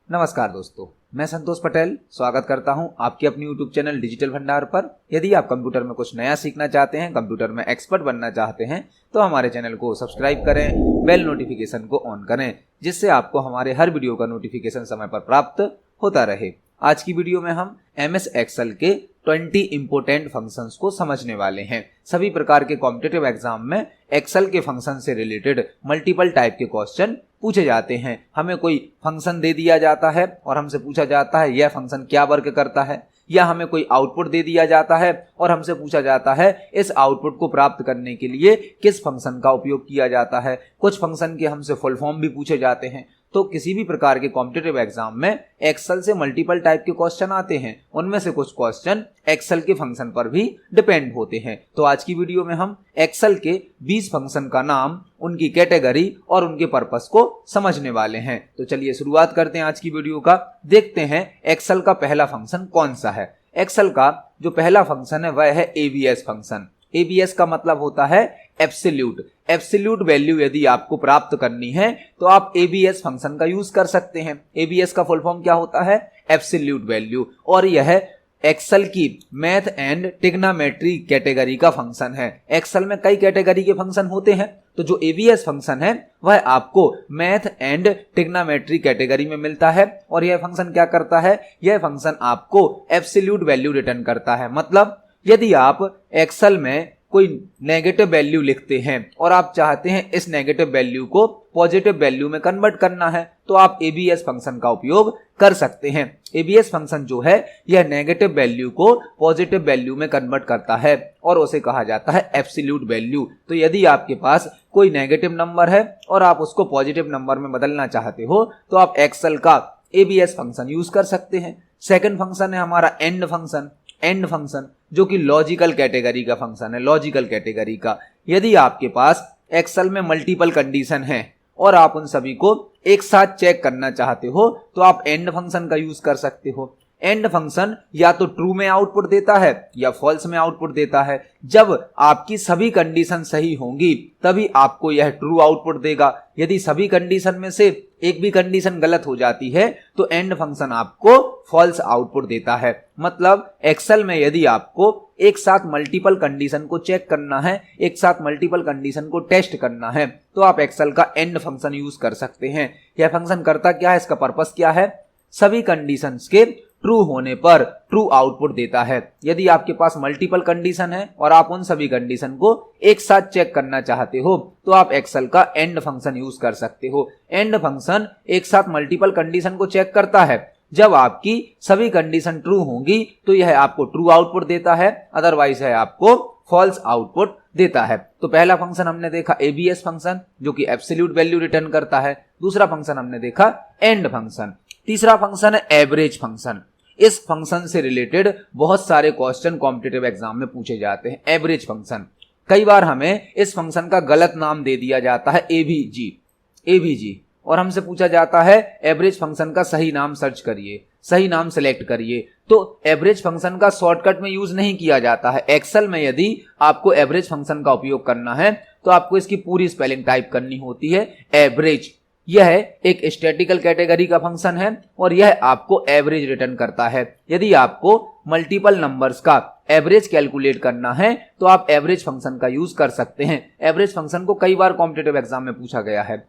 नमस्कार दोस्तों, मैं संतोष पटेल स्वागत करता हूं आपके अपने YouTube चैनल डिजिटल भंडार पर। यदि आप कंप्यूटर में कुछ नया सीखना चाहते हैं, कंप्यूटर में एक्सपर्ट बनना चाहते हैं तो हमारे चैनल को सब्सक्राइब करें, बेल नोटिफिकेशन को ऑन करें, जिससे आपको हमारे हर वीडियो का नोटिफिकेशन समय पर प्राप्त होता रहे। आज की वीडियो में हम MS एक्सेल के 20 इंपोर्टेंट फंक्शंस को समझने वाले हैं। सभी प्रकार के कॉम्पिटिटिव एग्जाम में एक्सेल के फंक्शन से रिलेटेड मल्टीपल टाइप के क्वेश्चन पूछे जाते हैं। हमें कोई फंक्शन दे दिया जाता है और हमसे पूछा जाता है यह फंक्शन क्या वर्क करता है, या हमें कोई आउटपुट दे दिया जाता है और हमसे पूछा जाता है इस आउटपुट को प्राप्त करने के लिए किस फंक्शन का उपयोग किया जाता है। कुछ फंक्शन के हमसे फुल फॉर्म भी पूछे जाते हैं। तो किसी भी प्रकार के कॉम्पिटिटिव एग्जाम में एक्सेल से मल्टीपल टाइप के क्वेश्चन आते हैं। उनमें से कुछ क्वेश्चन एक्सेल के फंक्शन पर भी डिपेंड होते हैं। तो आज की वीडियो में हम एक्सेल के 20 फंक्शन का नाम, उनकी कैटेगरी और उनके पर्पस को समझने वाले हैं। तो चलिए शुरुआत करते हैं आज की वीडियो का। देखते हैं एक्सेल का पहला फंक्शन कौन सा है। एक्सेल का जो पहला फंक्शन है वह है एबीएस फंक्शन। एबीएस का मतलब होता है एब्सोल्यूट वैल्यू। यदि आपको प्राप्त करनी है तो आप एबीएस फंक्शन का यूज कर सकते हैं। एबीएस का फुल फॉर्म क्या होता है? Absolute value. और यह एक्सेल की मैथ एंड ट्रिग्नोमेट्री कैटेगरी का फंक्शन है। एक्सेल में कई कैटेगरी के फंक्शन होते हैं, तो जो एबीएस फंक्शन है वह आपको मैथ एंड ट्रिग्नोमेट्री कैटेगरी में मिलता है। और यह फंक्शन क्या करता है? यह फंक्शन आपको एब्सोल्यूट वैल्यू रिटर्न करता है। मतलब यदि आप एक्सेल में कोई नेगेटिव वैल्यू लिखते हैं और आप चाहते हैं इस नेगेटिव वैल्यू को पॉजिटिव वैल्यू में कन्वर्ट करना है, तो आप एबीएस फंक्शन का उपयोग कर सकते हैं। एबीएस फंक्शन जो है यह नेगेटिव वैल्यू को पॉजिटिव वैल्यू में कन्वर्ट करता है और उसे कहा जाता है एब्सोल्यूट वैल्यू। तो यदि आपके पास कोई नेगेटिव नंबर है और आप उसको पॉजिटिव नंबर में बदलना चाहते हो तो आप एक्सेल का एबीएस फंक्शन यूज कर सकते हैं। सेकंड फंक्शन है हमारा एंड फंक्शन। एंड फंक्शन जो कि लॉजिकल कैटेगरी का फंक्शन है। लॉजिकल कैटेगरी का, यदि आपके पास एक्सेल में मल्टीपल कंडीशन है और आप उन सभी को एक साथ चेक करना चाहते हो तो आप एंड फंक्शन का यूज कर सकते हो। एंड फंक्शन या तो ट्रू में आउटपुट देता है या फॉल्स में आउटपुट देता है। जब आपकी सभी कंडीशन सही होंगी तभी आपको यह ट्रू आउटपुट देगा। यदि सभी कंडीशन में से एक भी कंडीशन गलत हो जाती है तो एंड फंक्शन आपको फॉल्स आउटपुट देता है। मतलब एक्सेल में यदि आपको एक साथ मल्टीपल कंडीशन को चेक करना है, एक साथ मल्टीपल कंडीशन को टेस्ट करना है, तो आप एक्सेल का एंड फंक्शन यूज कर सकते हैं। यह फंक्शन करता क्या है? इसका पर्पस क्या है? सभी कंडीशंस के ट्रू होने पर ट्रू आउटपुट देता है। यदि आपके पास मल्टीपल कंडीशन है और आप उन सभी कंडीशन को एक साथ चेक करना चाहते हो तो आप एक्सेल का एंड फंक्शन यूज कर सकते हो। एंड फंक्शन एक साथ मल्टीपल कंडीशन को चेक करता है। जब आपकी सभी कंडीशन ट्रू होंगी तो यह आपको ट्रू आउटपुट देता है, अदरवाइज है आपको फॉल्स आउटपुट देता है। तो पहला फंक्शन हमने देखा एबीएस फंक्शन जो कि एब्सोल्यूट वैल्यू रिटर्न करता है। दूसरा फंक्शन हमने देखा एंड फंक्शन। तीसरा फंक्शन है एवरेज फंक्शन। इस फंक्शन से रिलेटेड बहुत सारे क्वेश्चन कॉम्पिटिटिव एग्जाम में पूछे जाते हैं। एवरेज फंक्शन, कई बार हमें इस फंक्शन का गलत नाम दे दिया जाता है एवीजी, और हमसे पूछा जाता है एवरेज फंक्शन का सही नाम सर्च करिए, सही नाम सेलेक्ट करिए। तो एवरेज फंक्शन का शॉर्टकट में यूज नहीं किया जाता है। एक्सेल में यदि आपको एवरेज फंक्शन का उपयोग करना है तो आपको इसकी पूरी स्पेलिंग टाइप करनी होती है, एवरेज। यह एक स्टैटिकल कैटेगरी का फंक्शन है और यह आपको एवरेज रिटर्न करता है। यदि आपको मल्टीपल नंबर्स का एवरेज कैलकुलेट करना है तो आप एवरेज फंक्शन का यूज कर सकते हैं। एवरेज फंक्शन को कई बार कॉम्पिटिटिव एग्जाम में पूछा गया है।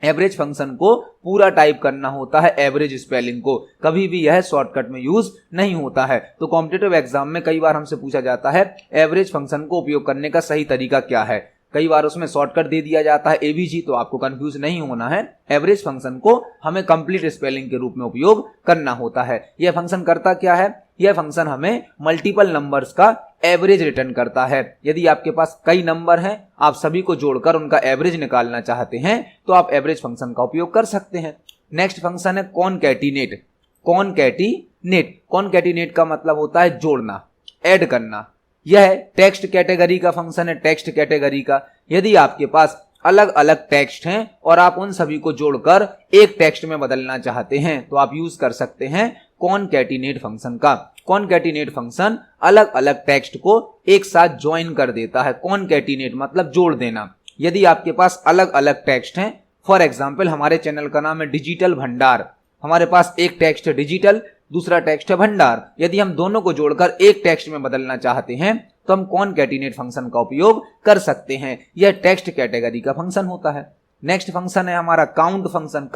एवरेज फंक्शन को पूरा टाइप करना होता है, एवरेज स्पेलिंग को, कभी भी यह शॉर्टकट में यूज नहीं होता है। तो कॉम्पिटिटिव एग्जाम में कई बार हमसे पूछा जाता है एवरेज फंक्शन को उपयोग करने का सही तरीका क्या है। कई बार उसमें शॉर्टकट दे दिया जाता है एवीजी, तो आपको कंफ्यूज नहीं होना है। एवरेज फंक्शन को हमें कंप्लीट स्पेलिंग के रूप में उपयोग करना होता है। यह फंक्शन करता क्या है? यह फंक्शन हमें मल्टीपल नंबर्स का एवरेज रिटर्न करता है। यदि आपके पास कई नंबर हैं, आप सभी को जोड़कर उनका एवरेज निकालना चाहते हैं तो आप एवरेज फंक्शन का उपयोग कर सकते हैं। नेक्स्ट फंक्शन है कॉनकैटिनेट। कॉनकैटिनेट का मतलब होता है जोड़ना, ऐड करना। यह टेक्स्ट कैटेगरी का फंक्शन है। टेक्स्ट कैटेगरी का, यदि आपके पास अलग अलग टेक्स्ट हैं और आप उन सभी को जोड़कर एक टेक्स्ट में बदलना चाहते हैं तो आप यूज कर सकते हैं कॉनकैटिनेट फंक्शन का। कॉनकैटिनेट फंक्शन अलग अलग टेक्स्ट को एक साथ ज्वाइन कर देता है। कॉनकैटिनेट मतलब जोड़ देना। यदि आपके पास अलग अलग टेक्स्ट हैं, फॉर एग्जाम्पल हमारे चैनल का नाम है डिजिटल भंडार हमारे पास एक टेक्स्ट है डिजिटल, दूसरा टेक्स्ट है भंडार। यदि हम दोनों को जोड़कर एक टेक्स्ट में बदलना चाहते हैं तो हम कॉनकैटिनेट फंक्शन का उपयोग कर सकते हैं। यह टेक्स्ट कैटेगरी का फंक्शन होता है। नेक्स्ट फंक्शन है हमारा काउंट फंक्शन।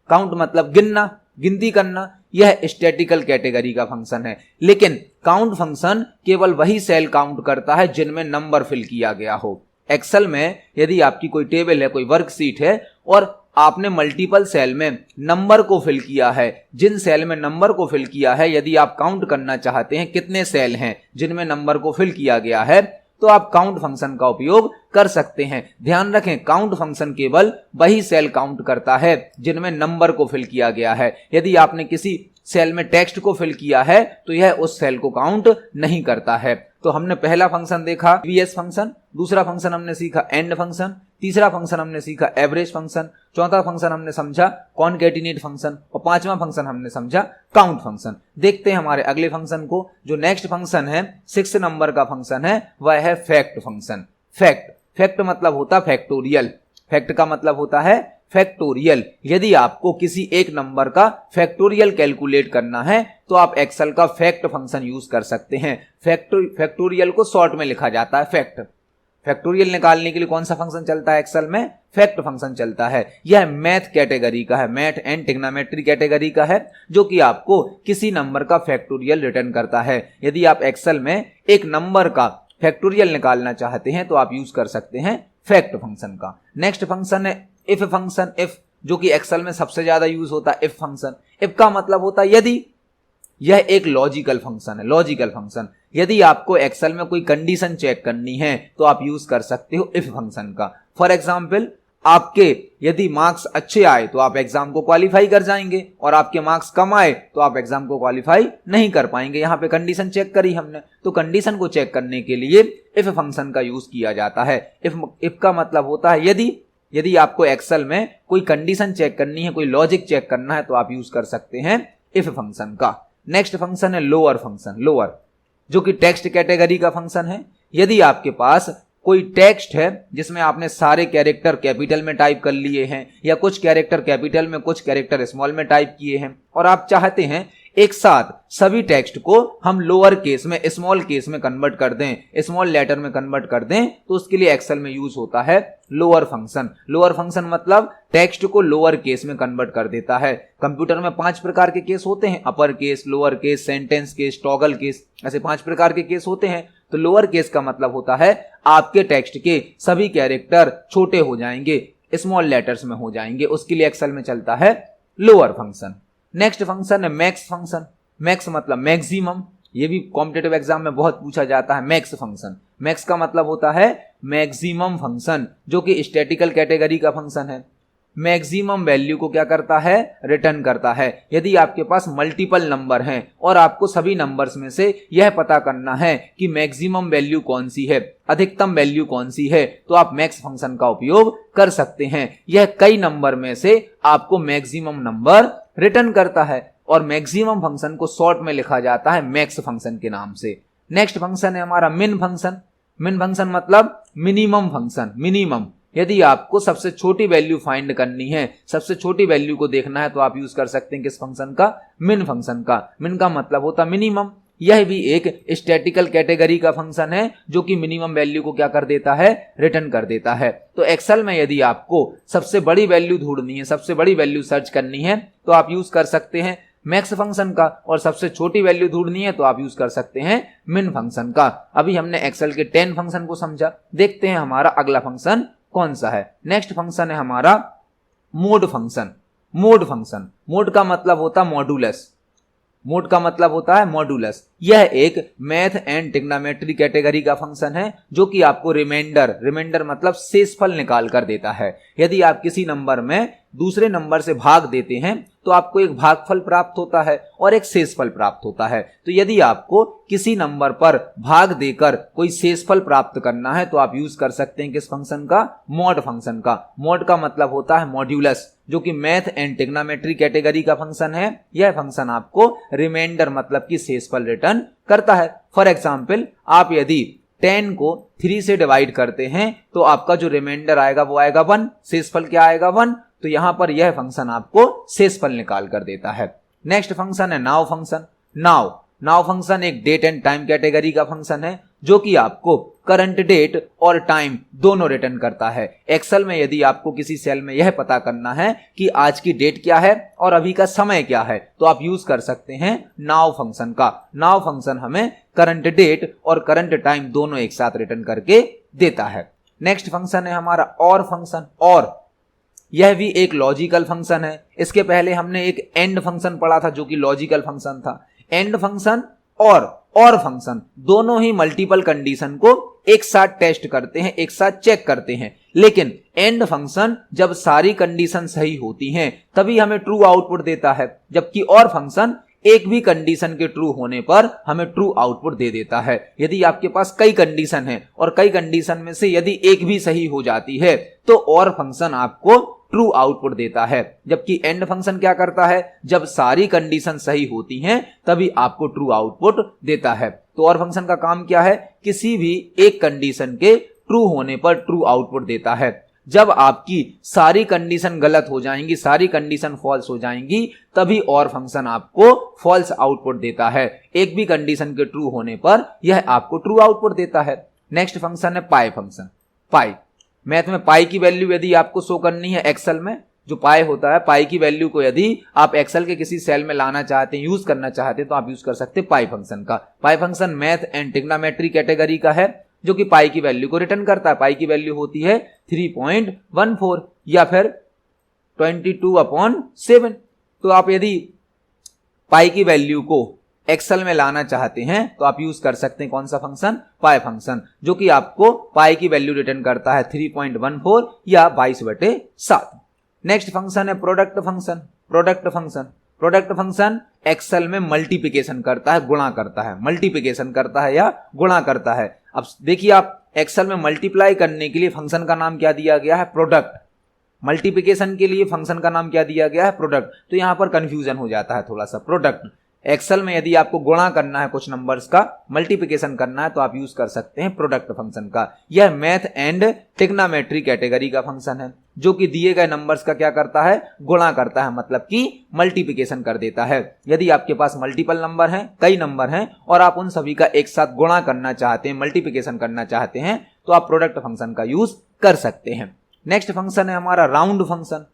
काउंट मतलब गिनना, गिनती करना। यह स्टैटिकल कैटेगरी का फंक्शन है, लेकिन काउंट फंक्शन केवल वही सेल काउंट करता है जिनमें नंबर फिल किया गया हो। एक्सेल में यदि आपकी कोई टेबल है, कोई वर्कशीट है और आपने मल्टीपल सेल में नंबर को फिल किया है, जिन सेल में नंबर को फिल किया है यदि आप काउंट करना चाहते हैं कितने सेल हैं जिनमें नंबर को फिल किया गया है, तो आप काउंट फंक्शन का उपयोग कर सकते हैं। ध्यान रखें, काउंट फंक्शन केवल वही सेल काउंट करता है जिनमें नंबर को फिल किया गया है। यदि आपने किसी सेल में टेक्स्ट को फिल किया है तो यह उस सेल को काउंट नहीं करता है। तो हमने पहला फंक्शन देखा वीएस फंक्शन, दूसरा फंक्शन हमने सीखा एंड फंक्शन, तीसरा फंक्शन हमने सीखा एवरेज फंक्शन, चौथा फंक्शन हमने समझा कॉनकैटिनेट फंक्शन और पांचवा फंक्शन हमने समझा काउंट फंक्शन। देखते हैं हमारे अगले फंक्शन को। जो नेक्स्ट फंक्शन है 6 नंबर का फंक्शन है वह है फैक्ट फंक्शन। फैक्ट मतलब होता है फैक्टोरियल। फैक्ट का मतलब होता है फैक्टोरियल। यदि आपको किसी एक नंबर का फैक्टोरियल कैलकुलेट करना है तो आप एक्सेल का फैक्ट फंक्शन यूज कर सकते हैं। फैक्टोरियल को शॉर्ट में लिखा जाता है फैक्ट। फैक्टोरियल निकालने के लिए कौन सा फंक्शन चलता है एक्सेल में? फैक्ट फंक्शन चलता है। यह मैथ कैटेगरी का है, मैथ एंड ट्रिग्नोमेट्री कैटेगरी का है, जो कि आपको किसी नंबर का फैक्टोरियल रिटर्न करता है। यदि आप एक्सेल में एक नंबर का फैक्टोरियल निकालना चाहते हैं तो आप यूज कर सकते हैं फैक्ट फंक्शन का। नेक्स्ट फंक्शन है इफ फंक्शन। इफ जो कि एक्सेल में सबसे ज्यादा यूज होता है इफ फंक्शन। इफ का मतलब होता है यदि। यह एक लॉजिकल फंक्शन है, लॉजिकल फंक्शन। यदि आपको एक्सेल में कोई कंडीशन चेक करनी है तो आप यूज कर सकते हो इफ फंक्शन का। फॉर एग्जांपल, आपके यदि मार्क्स अच्छे आए तो आप एग्जाम को क्वालिफाई कर जाएंगे और आपके मार्क्स कम आए तो आप एग्जाम को क्वालिफाई नहीं कर पाएंगे। यहां पे कंडीशन चेक करी हमने, तो कंडीशन को चेक करने के लिए इफ फंक्शन का यूज किया जाता है। इफ का मतलब होता है यदि आपको एक्सेल में कोई कंडीशन चेक करनी है, कोई लॉजिक चेक करना है तो आप यूज कर सकते हैं इफ फंक्शन का। नेक्स्ट फंक्शन है लोअर फंक्शन। लोअर जो कि टेक्स्ट कैटेगरी का फंक्शन है। यदि आपके पास कोई टेक्स्ट है जिसमें आपने सारे कैरेक्टर कैपिटल में टाइप कर लिए हैं या कुछ कैरेक्टर कैपिटल में कुछ कैरेक्टर स्मॉल में टाइप किए हैं और आप चाहते हैं एक साथ सभी टेक्स्ट को हम लोअर केस में स्मॉल केस में कन्वर्ट कर दें, स्मॉल लेटर में कन्वर्ट कर दें, तो उसके लिए एक्सेल में यूज होता है लोअर फंक्शन। लोअर फंक्शन मतलब टेक्स्ट को लोअर केस में कन्वर्ट कर देता है। कंप्यूटर में 5 प्रकार के केस होते हैं, upper case, lower case, sentence case, toggle case, ऐसे 5 प्रकार के केस होते हैं। तो लोअर केस का मतलब होता है आपके टेक्स्ट के सभी कैरेक्टर छोटे हो जाएंगे, स्मॉल लेटर्स में हो जाएंगे, उसके लिए एक्सेल में चलता है लोअर फंक्शन। नेक्स्ट फंक्शन है मैक्स फंक्शन। मैक्स मतलब मैक्सिमम। ये भी कॉम्पिटिटिव एग्जाम में बहुत पूछा जाता है मैक्स फंक्शन। मैक्स का मतलब होता है मैक्सिमम फंक्शन, जो कि स्टैटिकल कैटेगरी का फंक्शन है। मैक्सिमम वैल्यू को क्या करता है? रिटर्न करता है। यदि आपके पास मल्टीपल नंबर हैं और आपको सभी नंबर्स में से यह पता करना है कि मैक्सिमम वैल्यू कौन सी है, अधिकतम वैल्यू कौन सी है, तो आप मैक्स फंक्शन का उपयोग कर सकते हैं। यह कई नंबर में से आपको मैक्सिमम नंबर रिटर्न करता है और मैक्सिमम फंक्शन को शॉर्ट में लिखा जाता है मैक्स फंक्शन के नाम से। नेक्स्ट फंक्शन है हमारा मिन फंक्शन। मिन फंक्शन मतलब मिनिमम फंक्शन। मिनिमम, यदि आपको सबसे छोटी वैल्यू फाइंड करनी है, सबसे छोटी वैल्यू को देखना है, तो आप यूज कर सकते हैं किस फंक्शन का? मिन फंक्शन का। मिन का मतलब होता मिनिमम। यह भी एक स्टैटिकल कैटेगरी का फंक्शन है जो कि मिनिमम वैल्यू को क्या कर देता है? रिटर्न कर देता है। तो एक्सेल में यदि आपको सबसे बड़ी वैल्यू ढूंढनी है, सबसे बड़ी वैल्यू सर्च करनी है, तो आप यूज कर सकते हैं मैक्स फंक्शन का, और सबसे छोटी वैल्यू ढूंढनी है तो आप यूज कर सकते हैं मिन फंक्शन का। अभी हमने एक्सेल के 10 फंक्शन को समझा। देखते हैं हमारा अगला फंक्शन कौन सा है। नेक्स्ट फंक्शन है हमारा mode function. Mode function, mode का मतलब होता मॉड्यूलस। मोड का मतलब होता है मॉड्यूलस। यह एक मैथ एंड ट्रिग्नोमेट्री कैटेगरी का फंक्शन है जो कि आपको रिमाइंडर मतलब शेषफल निकाल कर देता है। यदि आप किसी नंबर में दूसरे नंबर से भाग देते हैं तो आपको एक भागफल प्राप्त होता है और एक शेषफल प्राप्त होता है। तो यदि आपको किसी नंबर पर भाग देकर कोई शेषफल प्राप्त करना है तो आप यूज कर सकते हैं किस फंक्शन का? मॉड फंक्शन का। मॉड का मतलब होता है मॉड्यूलस, जो कि मैथ एंड ट्रिग्नोमेट्री कैटेगरी का फंक्शन है। यह फंक्शन आपको रिमाइंडर मतलब कि शेषफल रिटर्न करता है। फॉर एग्जाम्पल, आप यदि 10 को 3 से डिवाइड करते हैं तो आपका जो रिमाइंडर आएगा वो आएगा 1। शेषफल क्या आएगा? 1। तो यहां पर यह फंक्शन आपको शेषफल निकाल कर देता है। नेक्स्ट फंक्शन है नाउ फंक्शन। नाउ फंक्शन एक डेट एंड टाइम कैटेगरी का फंक्शन है जो कि आपको करंट डेट और टाइम दोनों रिटर्न करता है। एक्सेल में यदि आपको किसी सेल में यह पता करना है कि आज की डेट क्या है और अभी का समय क्या है तो आप यूज कर सकते हैं नाउ फंक्शन का। नाउ फंक्शन हमें करंट डेट और करंट टाइम दोनों एक साथ रिटर्न करके देता है। नेक्स्ट फंक्शन है हमारा और फंक्शन। और यह भी एक लॉजिकल फंक्शन है। इसके पहले हमने एक एंड फंक्शन पढ़ा था जो कि लॉजिकल फंक्शन था। एंड फंक्शन और फंक्शन दोनों ही मल्टीपल कंडीशन को एक साथ टेस्ट करते हैं, एक साथ चेक करते हैं। लेकिन एंड फंक्शन जब सारी कंडीशन सही होती हैं तभी हमें ट्रू आउटपुट देता है, जबकि और फंक्शन एक भी कंडीशन के ट्रू होने पर हमें ट्रू आउटपुट दे देता है। यदि आपके पास कई कंडीशन है और कई कंडीशन में से यदि एक भी सही हो जाती है तो और फंक्शन आपको ट्रू आउटपुट देता है, जबकि एंड फंक्शन क्या करता है, जब सारी कंडीशन सही होती हैं तभी आपको ट्रू आउटपुट देता है। तो और फंक्शन का काम क्या है, किसी भी एक कंडीशन के ट्रू होने पर ट्रू आउटपुट देता है। जब आपकी सारी कंडीशन गलत हो जाएंगी, सारी कंडीशन फॉल्स हो जाएंगी, तभी और फंक्शन आपको फॉल्स आउटपुट देता है। एक भी कंडीशन के ट्रू होने पर यह आपको ट्रू आउटपुट देता है। नेक्स्ट फंक्शन है पाई फंक्शन। पाई मैथ में पाई की वैल्यू यदि आपको शो करनी है एक्सेल में, जो पाई होता है, पाई की वैल्यू को यदि आप एक्सेल के किसी सेल में लाना चाहते हैं, यूज करना चाहते हैं, तो आप यूज कर सकते हैं पाई फंक्शन का। पाई function math and trigonometry category का है जो कि पाई की वैल्यू को रिटर्न करता है। पाई की वैल्यू होती है 3.14 या फिर 22/7। तो आप यदि पाई की वैल्यू को एक्सेल में लाना चाहते हैं तो आप यूज कर सकते हैं कौन सा फंक्शन, पाई फंक्शन, जो कि आपको पाई की वैल्यू रिटर्न करता है 3.14 या 22/7। नेक्स्ट फंक्शन है product function. Product function Excel में मल्टीप्लिकेशन करता है, गुणा करता है, मल्टीप्लिकेशन करता है या गुणा करता है। अब देखिए, आप एक्सेल में मल्टीप्लाई करने के लिए फंक्शन का नाम क्या दिया गया है, प्रोडक्ट। मल्टीप्लिकेशन के लिए फंक्शन का नाम क्या दिया गया है, प्रोडक्ट। तो यहां पर कंफ्यूजन हो जाता है थोड़ा सा। प्रोडक्ट एक्सेल में यदि आपको गुणा करना है कुछ नंबर्स का, मल्टीप्लिकेशन करना है, तो आप यूज कर सकते हैं प्रोडक्ट फंक्शन का। यह मैथ एंड ट्रिग्नोमेट्री कैटेगरी का फंक्शन है जो कि दिए गए नंबर्स का क्या करता है, गुणा करता है, मतलब कि मल्टीप्लिकेशन कर देता है। यदि आपके पास मल्टीपल नंबर हैं, कई नंबर हैं, और आप उन सभी का एक साथ गुणा करना चाहते हैं, मल्टीप्लिकेशन करना चाहते हैं, तो आप प्रोडक्ट फंक्शन का यूज कर सकते हैं। नेक्स्ट फंक्शन है हमारा राउंड फंक्शन।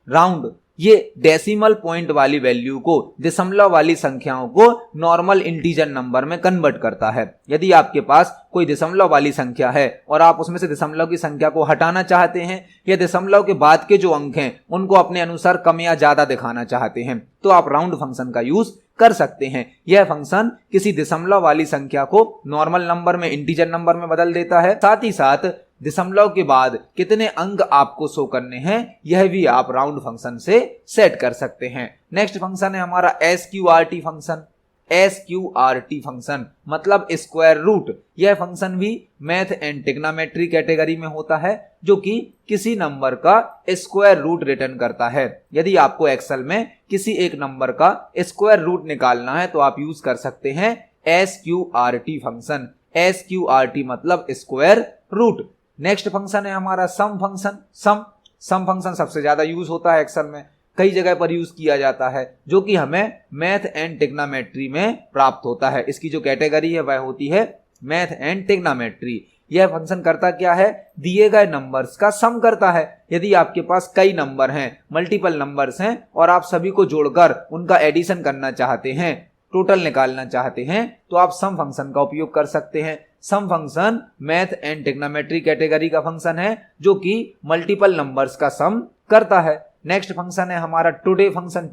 राउंड ये डेसिमल पॉइंट वाली वैल्यू को, दशमलव वाली संख्याओं को नॉर्मल इंटीजर नंबर में कन्वर्ट करता है। यदि आपके पास कोई दशमलव वाली संख्या है और आप उसमें से दशमलव की संख्या को हटाना चाहते हैं या दशमलव के बाद के जो अंक हैं उनको अपने अनुसार कम या ज्यादा दिखाना चाहते हैं, तो आप राउंड फंक्शन का यूज कर सकते हैं। यह फंक्शन किसी दशमलव वाली संख्या को नॉर्मल नंबर में, इंटीजर नंबर में बदल देता है। साथ ही साथ दशमलव के बाद कितने अंक आपको शो करने हैं यह भी आप राउंड फंक्शन से सेट कर सकते हैं। नेक्स्ट फंक्शन है हमारा SQRT फंक्शन। SQRT फंक्शन मतलब स्क्वायर रूट। यह फंक्शन भी मैथ एंड ट्रिग्नोमेट्री कैटेगरी में होता है जो कि किसी नंबर का स्क्वायर रूट रिटर्न करता है। यदि आपको एक्सेल में किसी एक नंबर का स्क्वायर रूट निकालना है तो आप यूज कर सकते हैं SQRT फंक्शन। SQRT मतलब स्क्वायर रूट। नेक्स्ट फंक्शन है हमारा सम फंक्शन। सम फंक्शन सबसे ज्यादा यूज होता है एक्सेल में, कई जगह पर यूज किया जाता है, जो कि हमें मैथ एंड ट्रिग्नोमेट्री में प्राप्त होता है। इसकी जो कैटेगरी है वह होती है मैथ एंड ट्रिग्नोमेट्री। यह फंक्शन करता क्या है, दिए गए नंबर्स का सम करता है। यदि आपके पास कई नंबर हैं, मल्टीपल नंबर्स हैं, और आप सभी को जोड़कर उनका एडिशन करना चाहते हैं, टोटल निकालना चाहते हैं, तो आप सम फंक्शन का उपयोग कर सकते हैं। Sum function math and trigonometry category का फंक्शन है जो कि मल्टीपल नंबर्स का सम करता है। नेक्स्ट फंक्शन है हमारा टुडे फंक्शन।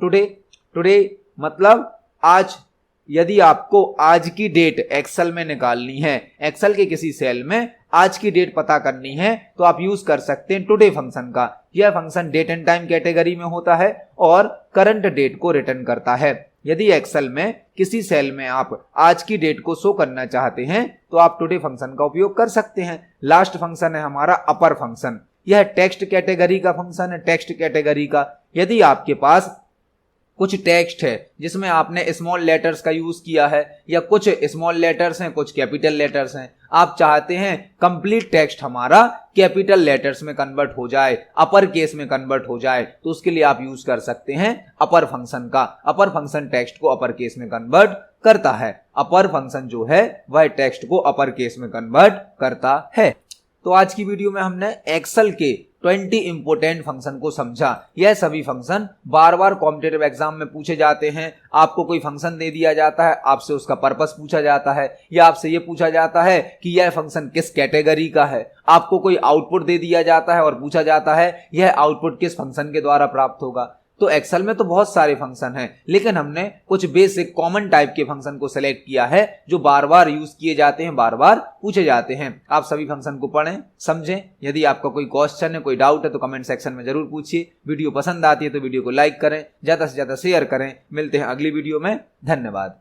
टुडे मतलब आज। यदि आपको आज की डेट एक्सेल में निकालनी है, एक्सेल के किसी सेल में आज की डेट पता करनी है, तो आप यूज कर सकते हैं टुडे फंक्शन का। यह function date and time category में होता है और करंट डेट को रिटर्न करता है। यदि एक्सेल में किसी सेल में आप आज की डेट को शो करना चाहते हैं तो आप टुडे फंक्शन का उपयोग कर सकते हैं। लास्ट फंक्शन है हमारा अपर फंक्शन। यह टेक्स्ट कैटेगरी का फंक्शन है। टेक्स्ट कैटेगरी का, यदि आपके पास कुछ टेक्स्ट है जिसमें आपने स्मॉल लेटर्स का यूज किया है, या कुछ स्मॉल लेटर्स हैं, कुछ कैपिटल लेटर्स हैं, आप चाहते हैं कंप्लीट टेक्स्ट हमारा कैपिटल लेटर्स में कन्वर्ट हो जाए, अपर केस में कन्वर्ट हो जाए, तो उसके लिए आप यूज कर सकते हैं अपर फंक्शन का। अपर फंक्शन टेक्स्ट को अपर केस में कन्वर्ट करता है। अपर फंक्शन जो है वह टेक्स्ट को अपर केस में कन्वर्ट करता है। तो आज की वीडियो में हमने एक्सेल के 20 इंपोर्टेंट फंक्शन को समझा। यह सभी फंक्शन बार बार कॉम्पिटिटिव एग्जाम में पूछे जाते हैं। आपको कोई फंक्शन दे दिया जाता है, आपसे उसका पर्पस पूछा जाता है, या आपसे यह पूछा जाता है कि यह फंक्शन किस कैटेगरी का है। आपको कोई आउटपुट दे दिया जाता है और पूछा जाता है यह आउटपुट किस फंक्शन के द्वारा प्राप्त होगा। तो एक्सेल में तो बहुत सारे फंक्शन हैं, लेकिन हमने कुछ बेसिक कॉमन टाइप के फंक्शन को सिलेक्ट किया है जो बार बार यूज किए जाते हैं, बार बार पूछे जाते हैं। आप सभी फंक्शन को पढ़ें, समझें। यदि आपका कोई क्वेश्चन है, कोई डाउट है तो कमेंट सेक्शन में जरूर पूछिए। वीडियो पसंद आती है तो वीडियो को लाइक करें, ज्यादा से ज्यादा शेयर करें। मिलते हैं अगली वीडियो में। धन्यवाद।